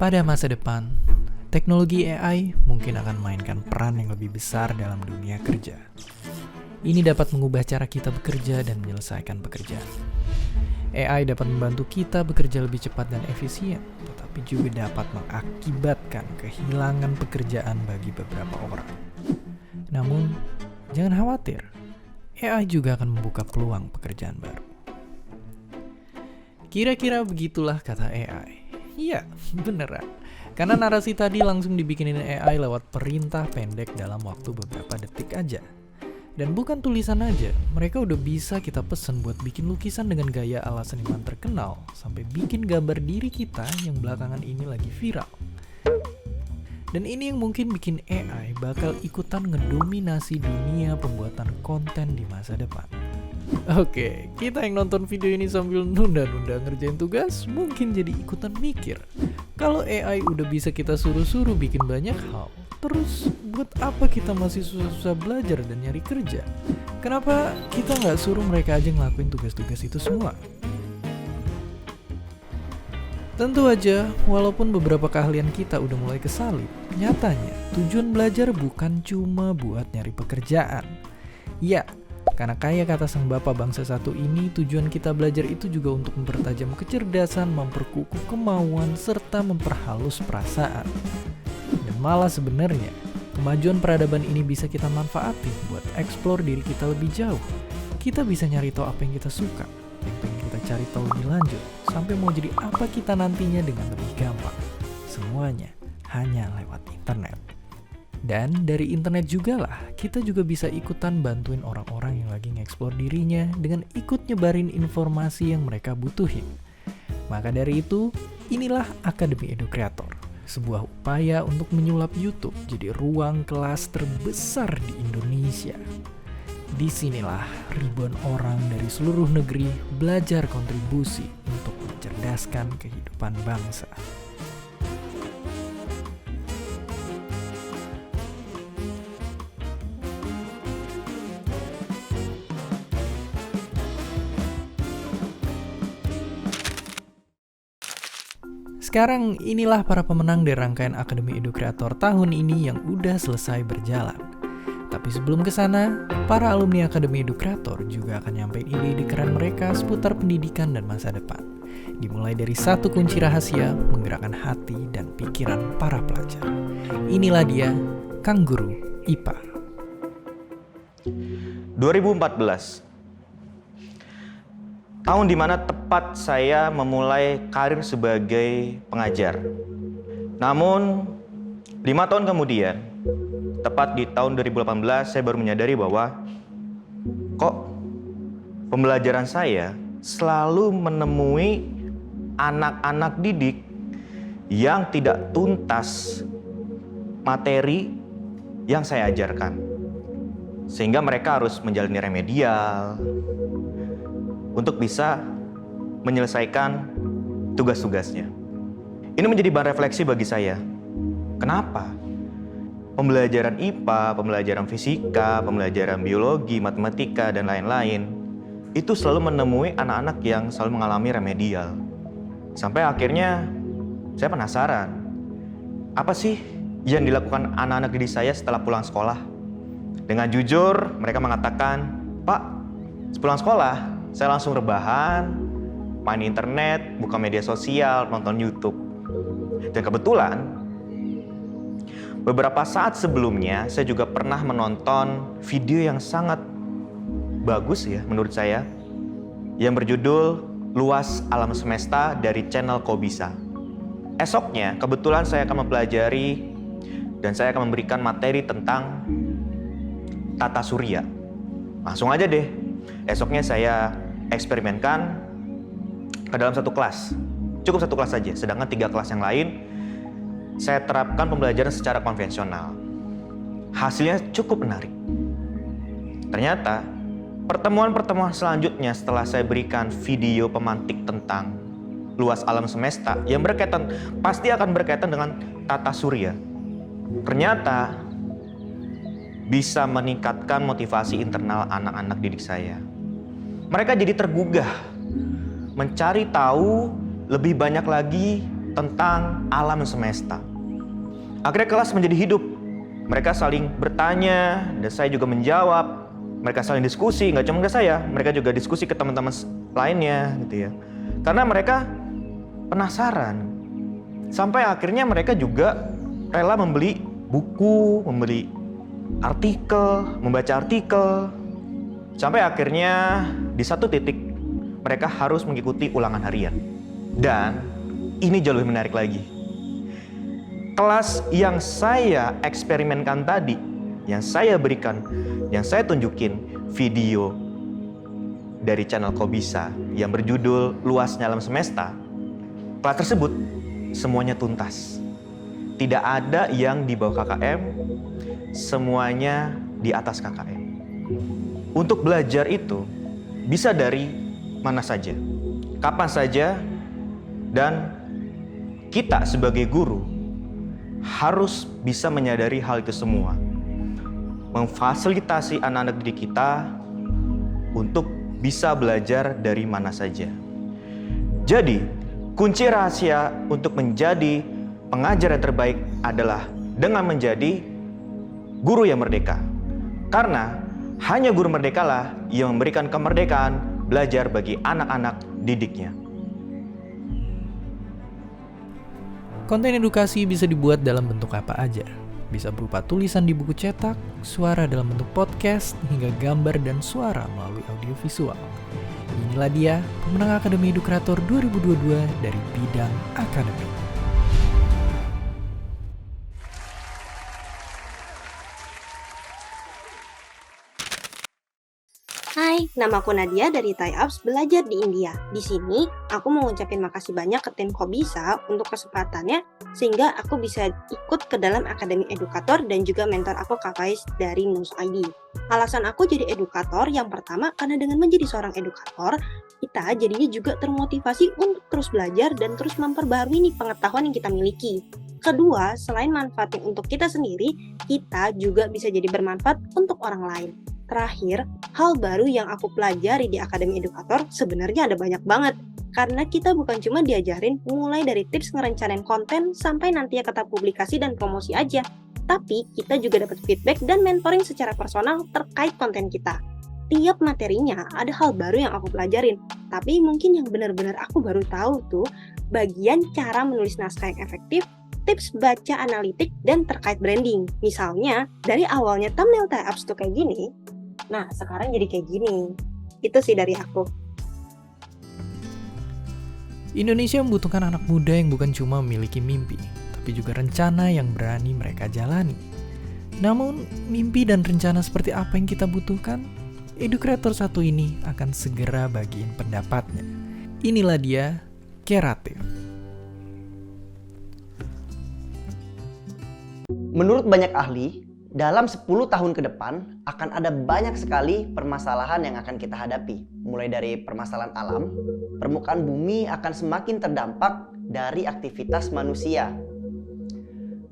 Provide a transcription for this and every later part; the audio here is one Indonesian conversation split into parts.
Pada masa depan, teknologi AI mungkin akan memainkan peran yang lebih besar dalam dunia kerja. Ini dapat mengubah cara kita bekerja dan menyelesaikan pekerjaan. AI dapat membantu kita bekerja lebih cepat dan efisien, tetapi juga dapat mengakibatkan kehilangan pekerjaan bagi beberapa orang. Namun, jangan khawatir, AI juga akan membuka peluang pekerjaan baru. Kira-kira begitulah kata AI. Iya, beneran. Karena narasi tadi langsung dibikinin AI lewat perintah pendek dalam waktu beberapa detik aja. Dan bukan tulisan aja, mereka udah bisa kita pesen buat bikin lukisan dengan gaya ala seniman terkenal, sampai bikin gambar diri kita yang belakangan ini lagi viral. Dan ini yang mungkin bikin AI bakal ikutan ngedominasi dunia pembuatan konten di masa depan. Oke, kita yang nonton video ini sambil nunda-nunda ngerjain tugas mungkin jadi ikutan mikir. Kalau AI udah bisa kita suruh-suruh bikin banyak hal, terus buat apa kita masih susah-susah belajar dan nyari kerja? Kenapa kita nggak suruh mereka aja ngelakuin tugas-tugas itu semua? Tentu aja, walaupun beberapa keahlian kita udah mulai kesalip, nyatanya tujuan belajar bukan cuma buat nyari pekerjaan. Ya, karena kayak kata sang bapak bangsa satu ini, tujuan kita belajar itu juga untuk mempertajam kecerdasan, memperkukuh kemauan, serta memperhalus perasaan. Dan malah sebenarnya, kemajuan peradaban ini bisa kita manfaatin buat eksplor diri kita lebih jauh. Kita bisa nyari tahu apa yang kita suka, yang pengen kita cari tahu lebih lanjut, sampai mau jadi apa kita nantinya dengan lebih gampang. Semuanya hanya lewat internet. Dan dari internet juga lah, kita juga bisa ikutan bantuin orang-orang yang lagi nge-explore dirinya dengan ikut nyebarin informasi yang mereka butuhin. Maka dari itu, inilah Akademi Edu Kreator, sebuah upaya untuk menyulap YouTube jadi ruang kelas terbesar di Indonesia. Disinilah ribuan orang dari seluruh negeri belajar kontribusi untuk mencerdaskan kehidupan bangsa. Sekarang inilah para pemenang dari rangkaian Akademi Edu Kreator tahun ini yang udah selesai berjalan. Tapi sebelum ke sana, para alumni Akademi Edu Kreator juga akan nyampein ide-ide keren mereka seputar pendidikan dan masa depan. Dimulai dari satu kunci rahasia menggerakkan hati dan pikiran para pelajar. Inilah dia, Kang Guru IPA. 2014, tahun dimana tepat saya memulai karir sebagai pengajar. Namun, 5 tahun kemudian, tepat di tahun 2018, saya baru menyadari bahwa kok pembelajaran saya selalu menemui anak-anak didik yang tidak tuntas materi yang saya ajarkan. Sehingga mereka harus menjalani remedial untuk bisa menyelesaikan tugas-tugasnya. Ini menjadi bahan refleksi bagi saya. Kenapa? Pembelajaran IPA, pembelajaran fisika, pembelajaran biologi, matematika, dan lain-lain itu selalu menemui anak-anak yang selalu mengalami remedial. Sampai akhirnya saya penasaran, apa sih yang dilakukan anak-anak didik saya setelah pulang sekolah? Dengan jujur, mereka mengatakan, "Pak, sepulang sekolah, saya langsung rebahan, main internet, buka media sosial, nonton YouTube." Dan kebetulan, beberapa saat sebelumnya, saya juga pernah menonton video yang sangat bagus ya menurut saya, yang berjudul Luas Alam Semesta dari channel Kok Bisa. Esoknya, kebetulan saya akan mempelajari dan saya akan memberikan materi tentang tata surya. Langsung aja deh, esoknya saya eksperimenkan ke dalam satu kelas. Cukup satu kelas saja, sedangkan 3 kelas yang lain saya terapkan pembelajaran secara konvensional. Hasilnya cukup menarik. Ternyata pertemuan-pertemuan selanjutnya setelah saya berikan video pemantik tentang luas alam semesta yang berkaitan, pasti akan berkaitan dengan tata surya, ternyata bisa meningkatkan motivasi internal anak-anak didik saya. Mereka jadi tergugah, mencari tahu lebih banyak lagi tentang alam semesta. Akhirnya kelas menjadi hidup. Mereka saling bertanya dan saya juga menjawab. Mereka saling diskusi, nggak cuma ke saya, mereka juga diskusi ke teman-teman lainnya gitu ya. Karena mereka penasaran. Sampai akhirnya mereka juga rela membeli buku, membeli artikel, membaca artikel. Sampai akhirnya di satu titik mereka harus mengikuti ulangan harian. Dan ini jauh lebih menarik lagi. Kelas yang saya eksperimenkan tadi, yang saya berikan, yang saya tunjukin video dari channel Kobisa yang berjudul Luasnya Alam Semesta. Kelas tersebut semuanya tuntas. Tidak ada yang di bawah KKM, semuanya di atas KKM. Untuk belajar itu bisa dari mana saja, kapan saja, dan kita sebagai guru harus bisa menyadari hal itu semua. Memfasilitasi anak-anak didik kita untuk bisa belajar dari mana saja. Jadi, kunci rahasia untuk menjadi pengajar yang terbaik adalah dengan menjadi guru yang merdeka. Karena hanya guru merdekalah yang memberikan kemerdekaan belajar bagi anak-anak didiknya. Konten edukasi bisa dibuat dalam bentuk apa aja. Bisa berupa tulisan di buku cetak, suara dalam bentuk podcast, hingga gambar dan suara melalui audiovisual. Inilah dia pemenang Akademi Edukrator 2022 dari bidang akademik. Hai, namaku Nadia dari Thai Apps Belajar di India. Di sini, aku mau ngucapin makasih banyak ke tim Kobisa untuk kesempatannya sehingga aku bisa ikut ke dalam Akademi Edukator dan juga mentor aku Kak Faiz dari Nus ID. Alasan aku jadi edukator yang pertama karena dengan menjadi seorang edukator, kita jadinya juga termotivasi untuk terus belajar dan terus memperbaharui nih pengetahuan yang kita miliki. Kedua, selain manfaatnya untuk kita sendiri, kita juga bisa jadi bermanfaat untuk orang lain. Terakhir, hal baru yang aku pelajari di Akademi Edukator sebenarnya ada banyak banget. Karena kita bukan cuma diajarin mulai dari tips ngerencanain konten sampai nantinya kata publikasi dan promosi aja. Tapi kita juga dapat feedback dan mentoring secara personal terkait konten kita. Tiap materinya ada hal baru yang aku pelajarin. Tapi mungkin yang benar-benar aku baru tahu tuh bagian cara menulis naskah yang efektif, tips baca analitik, dan terkait branding. Misalnya, dari awalnya thumbnail Thai Apps tuh kayak gini, nah sekarang jadi kayak gini. Itu sih dari aku. Indonesia membutuhkan anak muda yang bukan cuma memiliki mimpi, tapi juga rencana yang berani mereka jalani. Namun, mimpi dan rencana seperti apa yang kita butuhkan? Edukrator satu ini akan segera bagiin pendapatnya. Inilah dia, Keratif. Menurut banyak ahli, dalam 10 tahun ke depan akan ada banyak sekali permasalahan yang akan kita hadapi. Mulai dari permasalahan alam, permukaan bumi akan semakin terdampak dari aktivitas manusia.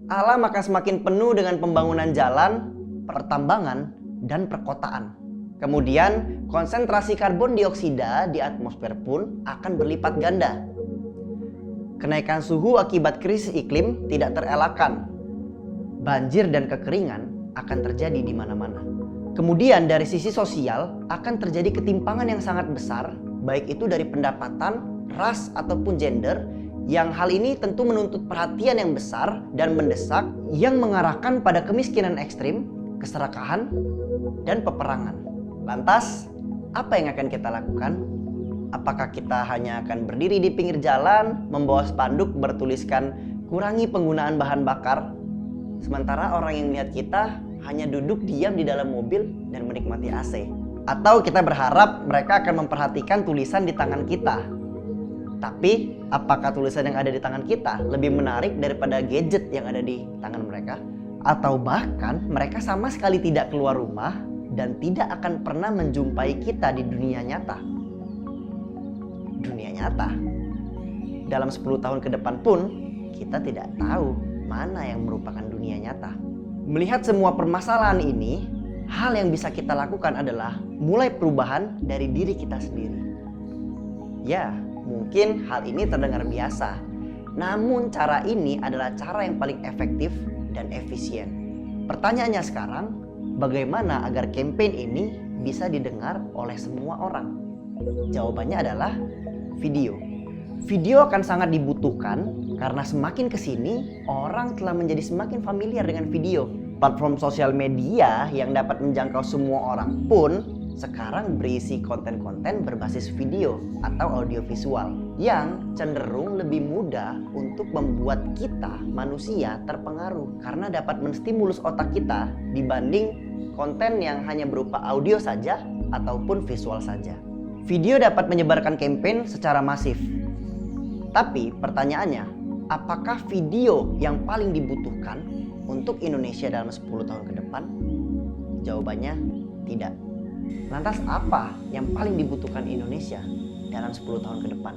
Alam akan semakin penuh dengan pembangunan jalan, pertambangan, dan perkotaan. Kemudian, konsentrasi karbon dioksida di atmosfer pun akan berlipat ganda. Kenaikan suhu akibat krisis iklim tidak terelakkan. Banjir dan kekeringan akan terjadi di mana-mana. Kemudian dari sisi sosial akan terjadi ketimpangan yang sangat besar, baik itu dari pendapatan, ras ataupun gender, yang hal ini tentu menuntut perhatian yang besar dan mendesak yang mengarahkan pada kemiskinan ekstrim, keserakahan, dan peperangan. Lantas, apa yang akan kita lakukan? Apakah kita hanya akan berdiri di pinggir jalan, membawa spanduk bertuliskan kurangi penggunaan bahan bakar, sementara orang yang melihat kita hanya duduk diam di dalam mobil dan menikmati AC? Atau kita berharap mereka akan memperhatikan tulisan di tangan kita? Tapi, apakah tulisan yang ada di tangan kita lebih menarik daripada gadget yang ada di tangan mereka? Atau bahkan mereka sama sekali tidak keluar rumah dan tidak akan pernah menjumpai kita di dunia nyata? Dunia nyata. Dalam 10 tahun ke depan pun, kita tidak tahu mana yang merupakan dunia nyata. Melihat semua permasalahan ini, hal yang bisa kita lakukan adalah mulai perubahan dari diri kita sendiri. Ya, mungkin hal ini terdengar biasa, Namun cara ini adalah cara yang paling efektif dan efisien. Pertanyaannya sekarang, bagaimana agar campaign ini bisa didengar oleh semua orang? Jawabannya adalah video. Video akan sangat dibutuhkan karena semakin kesini orang telah menjadi semakin familiar dengan video. Platform sosial media yang dapat menjangkau semua orang pun sekarang berisi konten-konten berbasis video atau audiovisual yang cenderung lebih mudah untuk membuat kita manusia terpengaruh karena dapat menstimulus otak kita dibanding konten yang hanya berupa audio saja ataupun visual saja. Video dapat menyebarkan campaign secara masif. Tapi pertanyaannya, apakah video yang paling dibutuhkan untuk Indonesia dalam 10 tahun ke depan? Jawabannya tidak. Lantas apa yang paling dibutuhkan Indonesia dalam 10 tahun ke depan?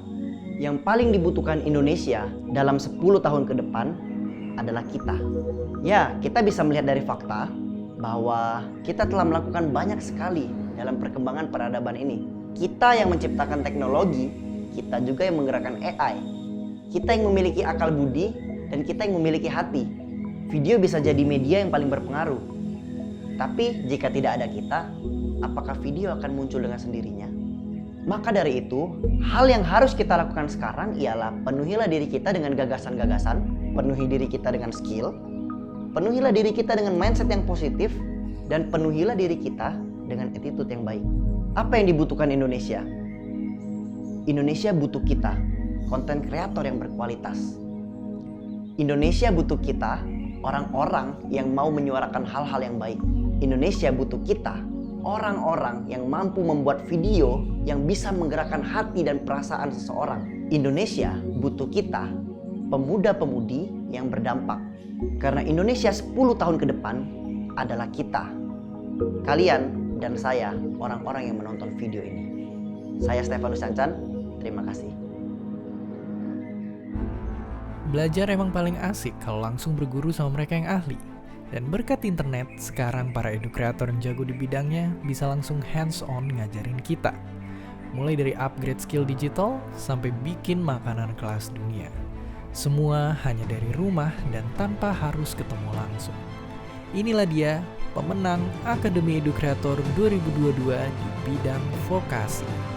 Yang paling dibutuhkan Indonesia dalam 10 tahun ke depan adalah kita. Ya, kita bisa melihat dari fakta bahwa kita telah melakukan banyak sekali dalam perkembangan peradaban ini. Kita yang menciptakan teknologi, kita juga yang menggerakkan AI. Kita yang memiliki akal budi dan kita yang memiliki hati. Video bisa jadi media yang paling berpengaruh. Tapi jika tidak ada kita, apakah video akan muncul dengan sendirinya? Maka dari itu, hal yang harus kita lakukan sekarang ialah penuhilah diri kita dengan gagasan-gagasan, penuhi diri kita dengan skill, penuhilah diri kita dengan mindset yang positif, dan penuhilah diri kita dengan attitude yang baik. Apa yang dibutuhkan Indonesia? Indonesia butuh kita, konten kreator yang berkualitas. Indonesia butuh kita, orang-orang yang mau menyuarakan hal-hal yang baik. Indonesia butuh kita, orang-orang yang mampu membuat video yang bisa menggerakkan hati dan perasaan seseorang. Indonesia butuh kita, pemuda-pemudi yang berdampak. Karena Indonesia 10 tahun ke depan adalah kita. Kalian dan saya, orang-orang yang menonton video ini. Saya Stefanus Cancan, terima kasih. Belajar emang paling asik kalau langsung berguru sama mereka yang ahli. Dan berkat internet, sekarang para educreator yang jago di bidangnya bisa langsung hands-on ngajarin kita. Mulai dari upgrade skill digital sampai bikin makanan kelas dunia. Semua hanya dari rumah dan tanpa harus ketemu langsung. Inilah dia pemenang Akademi Educreator 2022 di bidang vokasi.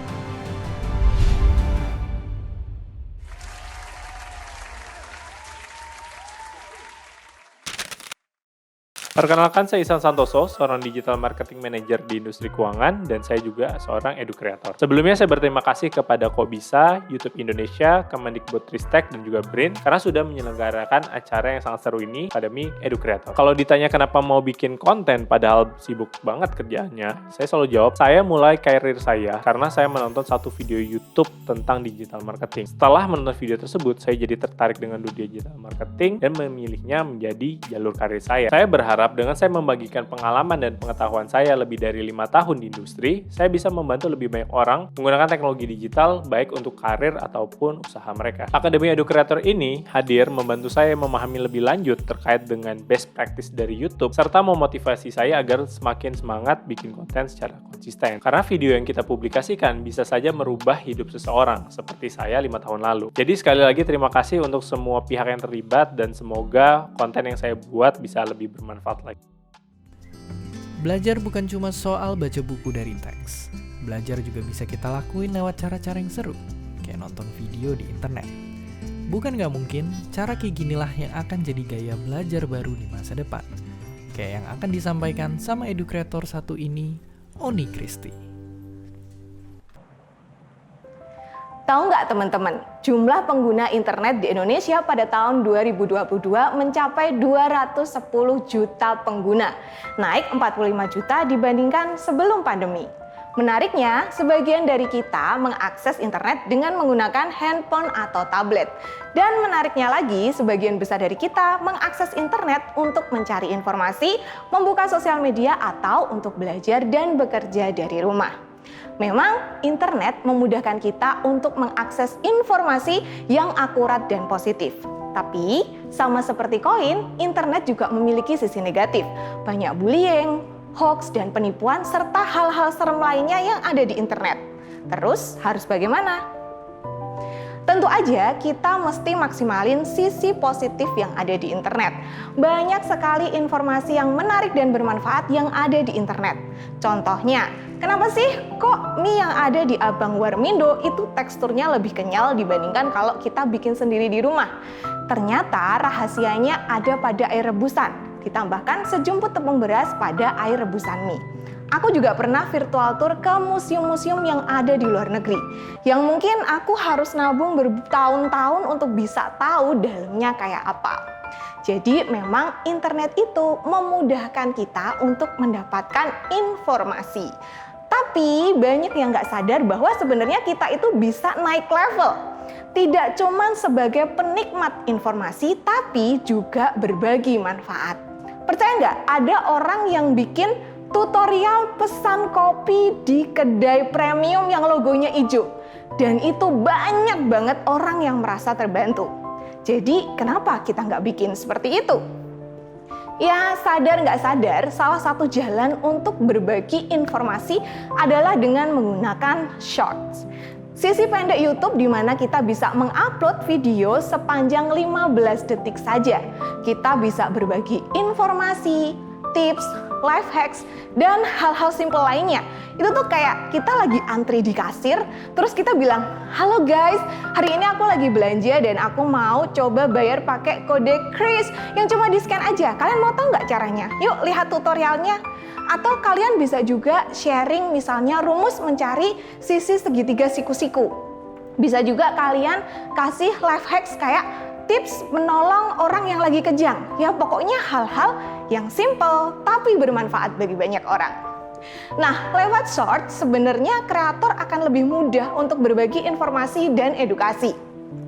Perkenalkan, saya Ihsan Santoso, seorang digital marketing manager di industri keuangan, dan saya juga seorang educreator. Sebelumnya saya berterima kasih kepada Kobisa, YouTube Indonesia, Kemendikbudristek, dan juga BRIN, karena sudah menyelenggarakan acara yang sangat seru ini, Akademi Educreator. Kalau ditanya kenapa mau bikin konten padahal sibuk banget kerjaannya, saya selalu jawab, saya mulai karir saya karena saya menonton satu video YouTube tentang digital marketing. Setelah menonton video tersebut, saya jadi tertarik dengan dunia digital marketing dan memilihnya menjadi jalur karir saya. Saya berharap dengan saya membagikan pengalaman dan pengetahuan saya lebih dari 5 tahun di industri, saya bisa membantu lebih banyak orang menggunakan teknologi digital baik untuk karir ataupun usaha mereka. Akademi Educreator ini hadir membantu saya memahami lebih lanjut terkait dengan best practice dari YouTube serta memotivasi saya agar semakin semangat bikin konten secara konsisten. Karena video yang kita publikasikan bisa saja merubah hidup seseorang seperti saya 5 tahun lalu. Jadi sekali lagi terima kasih untuk semua pihak yang terlibat dan semoga konten yang saya buat bisa lebih bermanfaat lagi. Belajar bukan cuma soal baca buku dari teks. Belajar juga bisa kita lakuin lewat cara-cara yang seru, kayak nonton video di internet. Bukan gak mungkin, cara kayak ginilah yang akan jadi gaya belajar baru di masa depan. Kayak yang akan disampaikan sama educreator satu ini, Oni Kristi. Tahu nggak teman-teman, jumlah pengguna internet di Indonesia pada tahun 2022 mencapai 210 juta pengguna, naik 45 juta dibandingkan sebelum pandemi. Menariknya, sebagian dari kita mengakses internet dengan menggunakan handphone atau tablet. Dan menariknya lagi, sebagian besar dari kita mengakses internet untuk mencari informasi, membuka sosial media, atau untuk belajar dan bekerja dari rumah. Memang, internet memudahkan kita untuk mengakses informasi yang akurat dan positif. Tapi, sama seperti koin, internet juga memiliki sisi negatif. Banyak bullying, hoax, dan penipuan, serta hal-hal serem lainnya yang ada di internet. Terus, harus bagaimana? Tentu aja kita mesti maksimalin sisi positif yang ada di internet. Banyak sekali informasi yang menarik dan bermanfaat yang ada di internet. Contohnya, kenapa sih kok mie yang ada di Abang Warmindo itu teksturnya lebih kenyal dibandingkan kalau kita bikin sendiri di rumah? Ternyata rahasianya ada pada air rebusan. Ditambahkan sejumput tepung beras pada air rebusan mie. Aku juga pernah virtual tour ke museum-museum yang ada di luar negeri, yang mungkin aku harus nabung bertahun-tahun untuk bisa tahu dalamnya kayak apa. Jadi memang internet itu memudahkan kita untuk mendapatkan informasi. Tapi banyak yang nggak sadar bahwa sebenarnya kita itu bisa naik level. Tidak cuma sebagai penikmat informasi, tapi juga berbagi manfaat. Percaya nggak, ada orang yang bikin tutorial pesan kopi di kedai premium yang logonya hijau. Dan itu banyak banget orang yang merasa terbantu. Jadi kenapa kita nggak bikin seperti itu? Ya sadar nggak sadar, salah satu jalan untuk berbagi informasi adalah dengan menggunakan shorts. Sisi pendek YouTube di mana kita bisa mengupload video sepanjang 15 detik saja. Kita bisa berbagi informasi, tips, life hacks, dan hal-hal simple lainnya. Itu tuh kayak kita lagi antri di kasir, terus kita bilang, "Halo guys, hari ini aku lagi belanja dan aku mau coba bayar pakai kode Kris yang cuma di-scan aja. Kalian mau tahu nggak caranya? Yuk lihat tutorialnya." Atau kalian bisa juga sharing misalnya rumus mencari sisi segitiga siku-siku. Bisa juga kalian kasih life hacks kayak tips menolong orang yang lagi kejang. Ya pokoknya hal-hal yang simple tapi bermanfaat bagi banyak orang. Nah, lewat short sebenarnya kreator akan lebih mudah untuk berbagi informasi dan edukasi.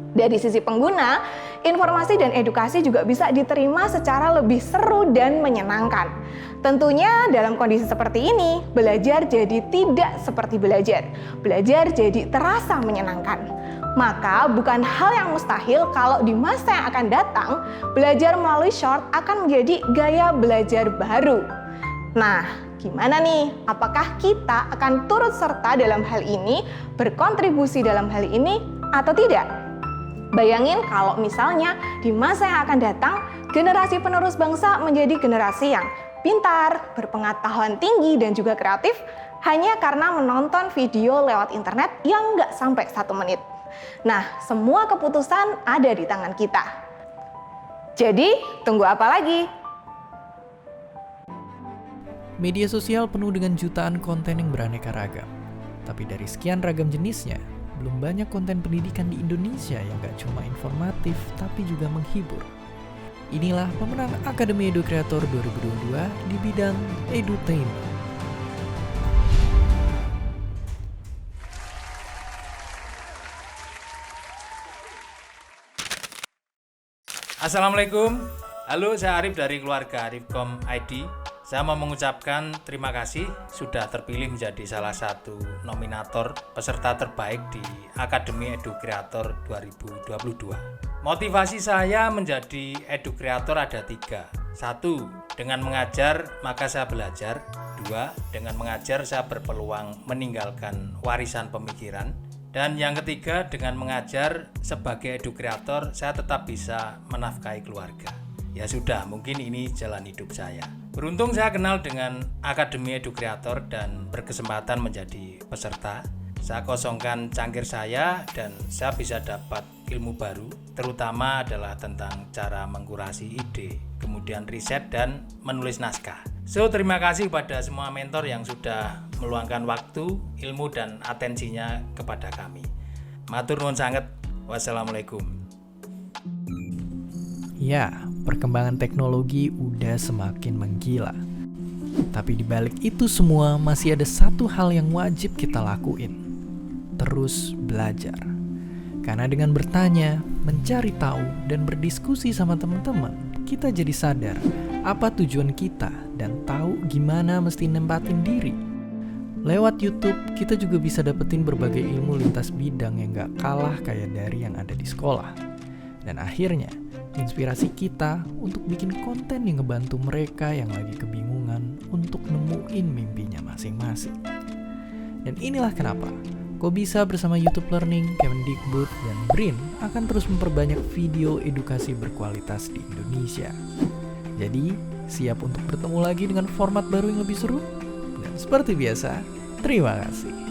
Dari sisi pengguna, informasi dan edukasi juga bisa diterima secara lebih seru dan menyenangkan. Tentunya dalam kondisi seperti ini, belajar jadi tidak seperti belajar. Belajar jadi terasa menyenangkan. Maka bukan hal yang mustahil kalau di masa yang akan datang, belajar melalui short akan menjadi gaya belajar baru. Nah, gimana nih? Apakah kita akan turut serta dalam hal ini, berkontribusi dalam hal ini, atau tidak? Bayangin kalau misalnya di masa yang akan datang, generasi penerus bangsa menjadi generasi yang pintar, berpengetahuan tinggi, dan juga kreatif hanya karena menonton video lewat internet yang nggak sampai 1 menit. Nah, semua keputusan ada di tangan kita. Jadi, tunggu apa lagi? Media sosial penuh dengan jutaan konten yang beraneka ragam. Tapi dari sekian ragam jenisnya, belum banyak konten pendidikan di Indonesia yang gak cuma informatif, tapi juga menghibur. Inilah pemenang Akademi Edu Kreator 2022 di bidang edutainment. Assalamualaikum, halo, saya Arif dari keluarga Arifcom ID. Saya mau mengucapkan terima kasih sudah terpilih menjadi salah satu nominator peserta terbaik di Akademi Edu Kreator 2022. Motivasi saya menjadi Edu Kreator ada 3. 1. Dengan mengajar maka saya belajar. 2. Dengan mengajar saya berpeluang meninggalkan warisan pemikiran. Dan yang ketiga, dengan mengajar sebagai Edu Kreator saya tetap bisa menafkahi keluarga. Ya sudah, mungkin ini jalan hidup saya. Beruntung saya kenal dengan Akademi Edu Kreator dan berkesempatan menjadi peserta. Saya kosongkan cangkir saya dan saya bisa dapat ilmu baru, terutama adalah tentang cara mengkurasi ide, kemudian riset dan menulis naskah. So, terima kasih kepada semua mentor yang sudah meluangkan waktu, ilmu dan atensinya kepada kami. Matur nuwun sanget. Wassalamualaikum. Ya, perkembangan teknologi udah semakin menggila. Tapi di balik itu semua masih ada satu hal yang wajib kita lakuin. Terus belajar. Karena dengan bertanya, mencari tahu, dan berdiskusi sama teman-teman, kita jadi sadar apa tujuan kita dan tahu gimana mesti nempatin diri. Lewat YouTube, kita juga bisa dapetin berbagai ilmu lintas bidang yang gak kalah kayak dari yang ada di sekolah. Dan akhirnya, inspirasi kita untuk bikin konten yang ngebantu mereka yang lagi kebingungan untuk nemuin mimpinya masing-masing. Dan inilah kenapa Kobisa bersama YouTube Learning, Kemendikbud, dan BRIN akan terus memperbanyak video edukasi berkualitas di Indonesia. Jadi, siap untuk bertemu lagi dengan format baru yang lebih seru? Dan seperti biasa, terima kasih.